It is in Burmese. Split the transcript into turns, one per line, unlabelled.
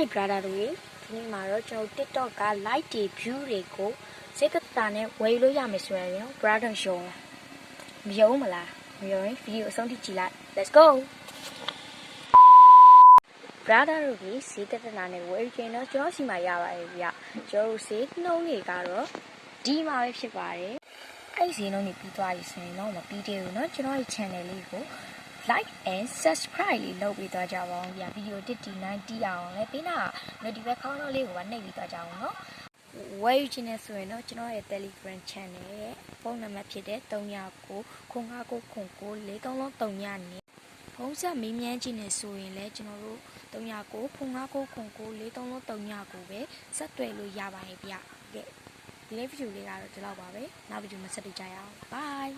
Hi brother တို့ဒီနေ့မှာတော့ကျွန်တော် TikTok က like တွေ view တွေကိုစိတ်သက်သာနဲ့ဝယ်လို့ရမယ်ဆိုရင် brother ရှုံးလားမယုံမလားမယုံရင် video အဆုံးထိကြည့်လိုက် let's go brother တို့ဒီစိတ်သက်သာနဲ့ဝယ်ရင်တော့ကျွန်တော်စီမှာရပါတယ်ဗျကျွန်တော်စိတ်နှုံးတွေကတော့ဒီမှာပဲဖြစ်ပါတယ်အဲ့ဒီနှုံးတွေပြီးသွားပြီဆိုရင်တော့မပြီးသေးဘူးเนาะကျွန်တော်ရဲ့ channel လေးကိုlike and subscribe လေးလုပ်ပေးသွားကြပါဦးဗျာဗီဒီယိုတစ်တီ9တီးအောင်လည်းပြီးတော့ notification ခေါင်းလုံးလေးကိုပါနှိပ်ပြီးသွားကြအောင်เนาะဝယ်ယူခြင်းနဲ့ဆိုရင်တော့ကျွန်တော်ရဲ့ Telegram channel ရဲ့ဖုန်းနံပါတ်ဖြစ်တဲ့399 959 4333နဲ့ဖုန်းဆက်မေးမြန်းခြင်းနဲ့ဆိုရင်လည်းကျွန်တော်တို့399 959 4333ကိုပဲဆက်သွယ်လို့ရပါတယ်ဗျကဲဒီနေ့ဗီဒီယိုလေးကတော့ဒီလောက်ပါပဲနောက်ဗီဒီယိုမှာဆက်တွေ့ကြရအောင် bye